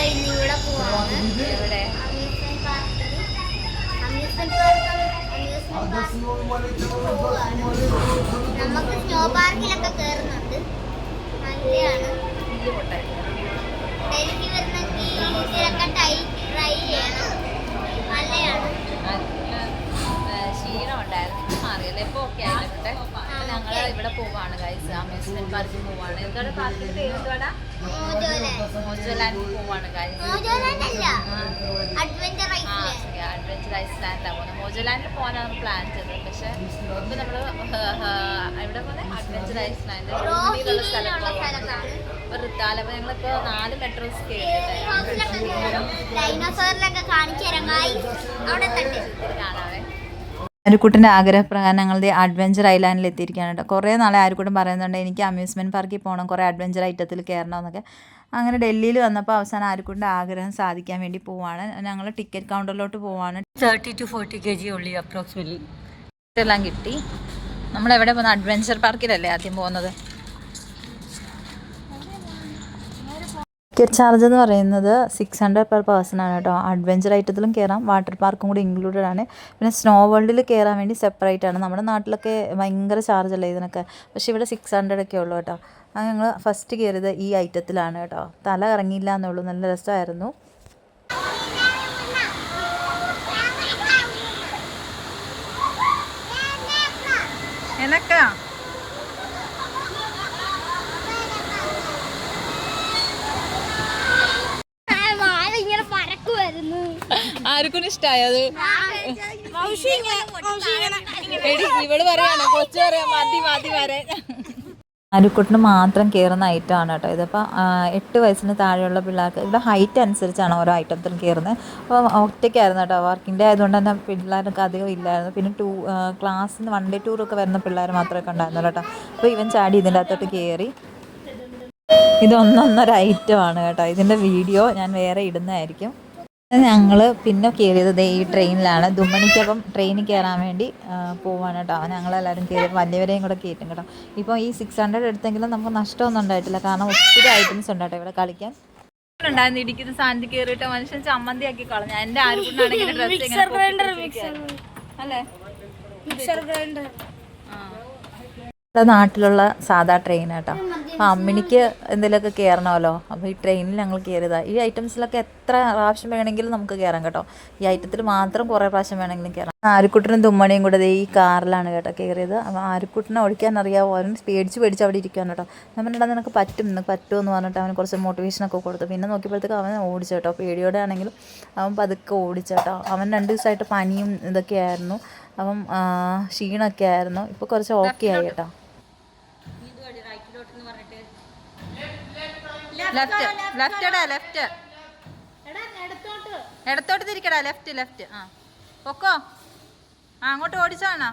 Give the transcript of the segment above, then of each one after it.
ഇവിടെ പോവാണ്. എവിടെ? അമ്യൂസ്മെന്റ് പാർക്ക് നമുക്ക് സ്നോ പാർക്കിലൊക്കെ കയറുന്നുണ്ട്. നല്ലതാണ്. ഡൽഹി വരുന്നെങ്കിൽ ഇതിലൊക്കെ ട്രൈ ചെയ്യണം. നല്ലതാണ്. ക്ഷീണം ഉണ്ടായിരുന്നു, മാറിയല്ലേ? ഇപ്പൊ ഓക്കെ ആയിട്ടുണ്ട്. ഞങ്ങൾ ഇവിടെ പോവാണ് ഗൈസ്, അമ്യൂസ്മെന്റ് പാർക്കിൽ പോവാണ്. എന്താണ് പാർക്കിന്റെ പേര്? എന്തുവാടാ? മോജോലാൻഡ് പോവാണ് ഗൈസ്. അഡ്വഞ്ചർ ഐസ്ലാൻഡിലാണ് പോകുന്നത്. മോജോലാൻഡിൽ പോകാനാണ് പ്ലാൻ ചെയ്തത്. പക്ഷെ ഇപ്പൊ നമ്മള് ഇവിടെ പോലെ അഡ്വഞ്ചർ ഐസ്ലാൻഡ് സ്ഥലത്താണ് ഋത്താല. അപ്പൊ ഞങ്ങളിപ്പോ 4 മെട്രോസ് കാണാവേ. ആരുക്കുട്ടൻ്റെ ആഗ്രഹപ്രകാരം ഞങ്ങളുടെ അഡ്വഞ്ചർ ഐലാൻഡിൽ എത്തിയിരിക്കുകയാണ് കേട്ടോ. കുറേ നാളെ ആരുക്കുട്ടൻ പറയുന്നുണ്ട് എനിക്ക് അമ്യൂസ്മെൻറ്റ് പാർക്കിൽ പോകണം, കുറേ അഡ്വഞ്ചർ ഐറ്റത്തിൽ കയറണമെന്നൊക്കെ. അങ്ങനെ ഡൽഹിയിൽ വന്നപ്പോൾ അവസാനം ആരുക്കുട്ടൻ്റെ ആഗ്രഹം സാധിക്കാൻ വേണ്ടി പോവാണ്. ഞങ്ങൾ ടിക്കറ്റ് കൗണ്ടറിലോട്ട് പോവാണ്. 30 to 40 kg only approximately. ഇതെല്ലാം കിട്ടി. നമ്മളെവിടെ പോകുന്നത്? അഡ്വഞ്ചർ പാർക്കിലല്ലേ ആദ്യം പോകുന്നത്. ടിക്കറ്റ് ചാർജ് എന്ന് പറയുന്നത് 600 per person ആണ് കേട്ടോ. അഡ്വഞ്ചർ ഐറ്റത്തിലും കയറാം, വാട്ടർ പാർക്കും കൂടി ഇൻക്ലൂഡഡ് ആണ്. പിന്നെ സ്നോ വേൾഡിൽ കയറാൻ വേണ്ടി സെപ്പറേറ്റ് ആണ്. നമ്മുടെ നാട്ടിലൊക്കെ ഭയങ്കര ചാർജ് അല്ലേ ഇതിനൊക്കെ, പക്ഷേ ഇവിടെ 600 ഒക്കെ ഉള്ളൂ കേട്ടോ. അത് ഞങ്ങൾ ഫസ്റ്റ് കയറിയത് ഈ ഐറ്റത്തിലാണ് കേട്ടോ. തല കറങ്ങിയില്ല എന്നുള്ളൂ, നല്ല രസമായിരുന്നു. ആർക്കും ഇഷ്ടമായത് ഇവള് പറയാണ്, കൊച്ചു പറയാ മതി മതി വരാൻ. ആരുക്കുട്ടിന് മാത്രം കയറുന്ന ഐറ്റമാണ് കേട്ടോ ഇതിപ്പോൾ. 8 വയസ്സിന് താഴെയുള്ള പിള്ളേർക്ക് ഇവിടെ ഹൈറ്റ് അനുസരിച്ചാണ് ഓരോ ഐറ്റത്തിലും കയറുന്നത്. അപ്പോൾ ഒറ്റയ്ക്കായിരുന്നു കേട്ടോ, വർക്കിൻ്റെ ആയതുകൊണ്ട് തന്നെ പിള്ളേർക്ക് അധികം ഇല്ലായിരുന്നു. പിന്നെ ക്ലാസ്സിൽ നിന്ന് 1 day ടൂറൊക്കെ വരുന്ന പിള്ളേർ മാത്രമേ ഉണ്ടായിരുന്നു കേട്ടോ. അപ്പോൾ ഇവൻ ചാടി ഇതിൻ്റെ അകത്തോട്ട് കയറി. ഇത് ഒന്നൊന്നര ഐറ്റമാണ് കേട്ടോ. ഇതിൻ്റെ വീഡിയോ ഞാൻ വേറെ ഇടുന്നതായിരിക്കും. ഞങ്ങൾ പിന്നെ കയറിയത് ഈ ട്രെയിനിലാണ്. ദുമ്മണിക്കപ്പം ട്രെയിനിൽ കയറാൻ വേണ്ടി പോവാണ് കേട്ടോ. ഞങ്ങളെല്ലാവരും കയറി, വലിയവരെയും കൂടെ കയറ്റും കേട്ടോ. ഇപ്പോൾ ഈ 600 എടുത്തെങ്കിലും നമുക്ക് നഷ്ടമൊന്നും ഉണ്ടായിട്ടില്ല, കാരണം ഒത്തിരി ഐറ്റംസ് ഉണ്ട് കേട്ടോ ഇവിടെ കളിക്കാൻ. ഉണ്ടായിരുന്നു ഇടിക്കുന്ന സാധനത്തിൽ കയറിയിട്ട് മനുഷ്യൻ ചമ്മന്തി ആക്കി കളഞ്ഞു. എൻ്റെ ആരുക്കുണ്ടാണെങ്കിൽ ഡ്രസ്സ് അല്ലേ നാട്ടിലുള്ള സാധാ ട്രെയിൻ കേട്ടോ. അപ്പോൾ അമ്മിണിക്ക് എന്തെങ്കിലുമൊക്കെ കയറണമല്ലോ, അപ്പോൾ ഈ ട്രെയിനിൽ ഞങ്ങൾ കയറിയതാണ്. ഈ ഐറ്റംസിലൊക്കെ എത്ര പ്രാവശ്യം വേണമെങ്കിലും നമുക്ക് കയറാം കേട്ടോ. ഈ ഐറ്റത്തിൽ മാത്രം കുറേ പ്രാവശ്യം വേണമെങ്കിലും കയറാം. ആരുക്കുട്ടനും തുമ്മണിയും കൂടെ ഈ കാറിലാണ് കേട്ടോ കയറിയത്. അപ്പോൾ ആരുക്കുട്ടനെ ഓടിക്കാൻ അറിയാമോ, അവൻ പേടിച്ച് അവിടെ ഇരിക്കുകയാണ് കേട്ടോ. നമ്മളുടെ നിനക്ക് പറ്റുമെന്ന് പറഞ്ഞിട്ട് അവന് കുറച്ച് മോട്ടിവേഷനൊക്കെ കൊടുത്തു. പിന്നെ നോക്കിയപ്പോഴത്തേക്ക് അവൻ ഓടിച്ചു കേട്ടോ. പേടിയോടെ ആണെങ്കിലും അവൻ പതുക്കെ ഓടിച്ചു കേട്ടോ. അവൻ 2 ദിവസമായിട്ട് പനിയും ഇതൊക്കെ ആയിരുന്നു, അവൻ ക്ഷീണമൊക്കെ ആയിരുന്നു. ഇപ്പോൾ കുറച്ച് ഓക്കെ ആയി കേട്ടോ. ഇടത്തോട്ട് തിരിക്കടാ, ലെഫ്റ്റ്. ആ പൊക്കോ, അങ്ങോട്ട് ഓടിച്ചാണോ?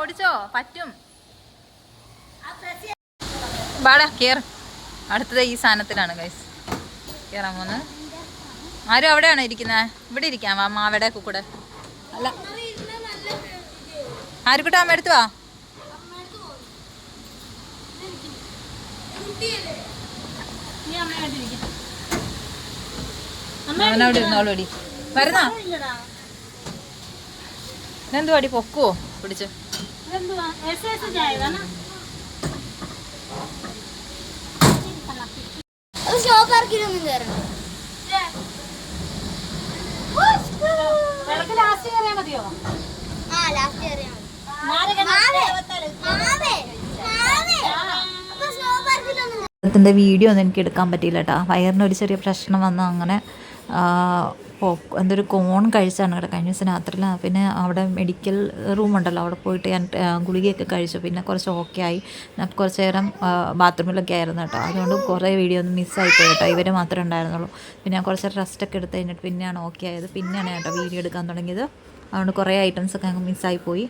ഓടിച്ചോ, പറ്റും. ബാടാ കേറ്. അടുത്തത് ഈ സാധനത്തിലാണ് ഗൈസ് കയറാൻ പോകുന്നത്. ആരും അവിടെയാണോ ഇരിക്കുന്നത്? ഇവിടെ ഇരിക്കാം, വാ മാവയുടെ കൂടെ. അല്ല ആരുക്കുട്ട അമ്മ എടുത്ത് വാ. അവനവിടെ ഇരുന്നോളൂടി. വരുന്നോ? ഇതെന്തുവാടി പൊക്കുവോ പിടിച്ച്? സ്നോ പാർക്കിലൊന്നും കയറണം. ത്തിൻ്റെ വീഡിയോ ഒന്നും എനിക്ക് എടുക്കാൻ പറ്റിയില്ല കേട്ടോ. വയറിനൊരു ചെറിയ പ്രശ്നം വന്നു. അങ്ങനെ എന്തൊരു കോൺ കഴിച്ചാണ് കേട്ടോ കഴിഞ്ഞ ദിവസം രാത്രിയിൽ. പിന്നെ അവിടെ മെഡിക്കൽ റൂമുണ്ടല്ലോ, അവിടെ പോയിട്ട് ഞാൻ ഗുളികയൊക്കെ കഴിച്ചു. പിന്നെ കുറച്ച് ഓക്കെ ആയി. കുറച്ച് നേരം ബാത്റൂമിലൊക്കെ ആയിരുന്നു കേട്ടോ. അതുകൊണ്ട് കുറേ വീഡിയോ ഒന്നും മിസ്സായിപ്പോയി കേട്ടോ. ഇവർ മാത്രമേ ഉണ്ടായിരുന്നുള്ളൂ. പിന്നെ ഞാൻ കുറച്ച് റെസ്റ്റൊക്കെ എടുത്ത് കഴിഞ്ഞിട്ട് പിന്നെയാണ് ഓക്കെ ആയത്. പിന്നെയാണ് കേട്ടോ വീഡിയോ എടുക്കാൻ തുടങ്ങിയത്. അതുകൊണ്ട് കുറേ ഐറ്റംസൊക്കെ അങ്ങ് മിസ്സായിപ്പോയി.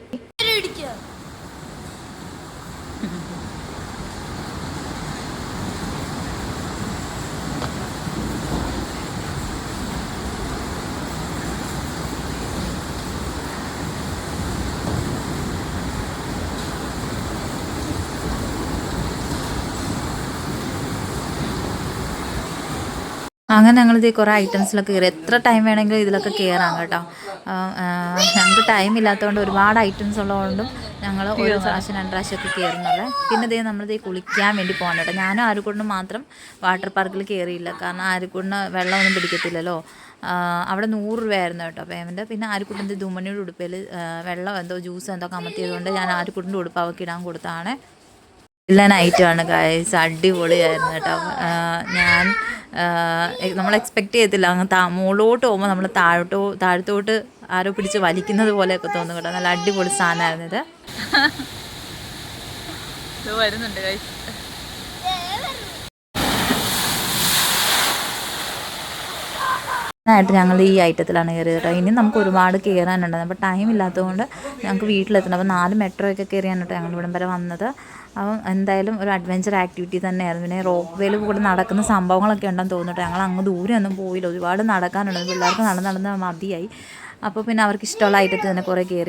അങ്ങനെ ഞങ്ങളിത് കുറേ ഐറ്റംസിലൊക്കെ കയറി. എത്ര ടൈം വേണമെങ്കിലും ഇതിലൊക്കെ കയറാം കേട്ടോ. ഞങ്ങൾക്ക് ടൈം ഇല്ലാത്തതുകൊണ്ട് ഒരുപാട് ഐറ്റംസ് ഉള്ളതുകൊണ്ടും ഞങ്ങൾ ഒരു പ്രാവശ്യം 2 പ്രാവശ്യമൊക്കെ കയറുന്നുള്ളേ. പിന്നെ ഇതേ നമ്മളിത് കുളിക്കാൻ വേണ്ടി പോകണം കേട്ടോ. ഞാനും ആര്യക്കുട്ടനും മാത്രം വാട്ടർ പാർക്കിൽ കയറിയില്ല. കാരണം ആര്യക്കുട്ടിന് വെള്ളമൊന്നും പിടിക്കത്തില്ലല്ലോ. അവിടെ 100 രൂപയായിരുന്നു കേട്ടോ പേയ്മെൻറ്റ്. പിന്നെ ആര്യക്കുട്ടൻ്റെ ധുമണിയുടെ ഉടുപ്പിൽ വെള്ളം എന്തോ ജ്യൂസ് എന്തോ കമത്തിയതുകൊണ്ട് ഞാൻ ആര്യക്കുട്ടൻ്റെ ഉടുപ്പ് അവൾക്ക് ഇടാൻ കൊടുത്താണ്. എല്ലാ നൈറ്റാണ് ഗൈസ്, അടിപൊളിയായിരുന്നു കേട്ടോ. നമ്മൾ എക്സ്പെക്റ്റ് ചെയ്യത്തില്ല അങ്ങ് മുകളിലോട്ട് പോകുമ്പോൾ നമ്മൾ താഴത്തോട്ട് ആരോ പിടിച്ച് വലിക്കുന്നത് പോലെയൊക്കെ തോന്നും കേട്ടോ. നല്ല അടിപൊളി സാധനമായിരുന്നു ഇത്. വരുന്നുണ്ട് ഗൈസ്. ആയിട്ട് ഞങ്ങൾ ഈ ഐറ്റത്തിലാണ് കയറിയത് കേട്ടോ. ഇനി നമുക്ക് ഒരുപാട് കയറാനുണ്ട്. അപ്പോൾ ടൈം ഇല്ലാത്തതുകൊണ്ട് ഞങ്ങൾക്ക് വീട്ടിലെത്തണം. അപ്പോൾ 4 മെട്രോയൊക്കെ കയറിയാണ് കേട്ടോ ഞങ്ങൾ ഇവിടം വരെ വന്നത്. അപ്പം എന്തായാലും ഒരു അഡ്വഞ്ചർ ആക്ടിവിറ്റി തന്നെയായിരുന്നു. പിന്നെ റോപ്പ് വേയിൽ കൂടെ നടക്കുന്ന സംഭവങ്ങളൊക്കെ ഉണ്ടെന്ന് തോന്നിട്ട് ഞങ്ങൾ അങ്ങ് ദൂരെ ഒന്നും പോയില്ല. ഒരുപാട് നടക്കാനുണ്ട്. പിള്ളേർക്ക് നടന്ന് മതിയായി. അപ്പോൾ പിന്നെ അവർക്ക് ഇഷ്ടമുള്ള ഐറ്റത്തിൽ തന്നെ കുറേ കയറി.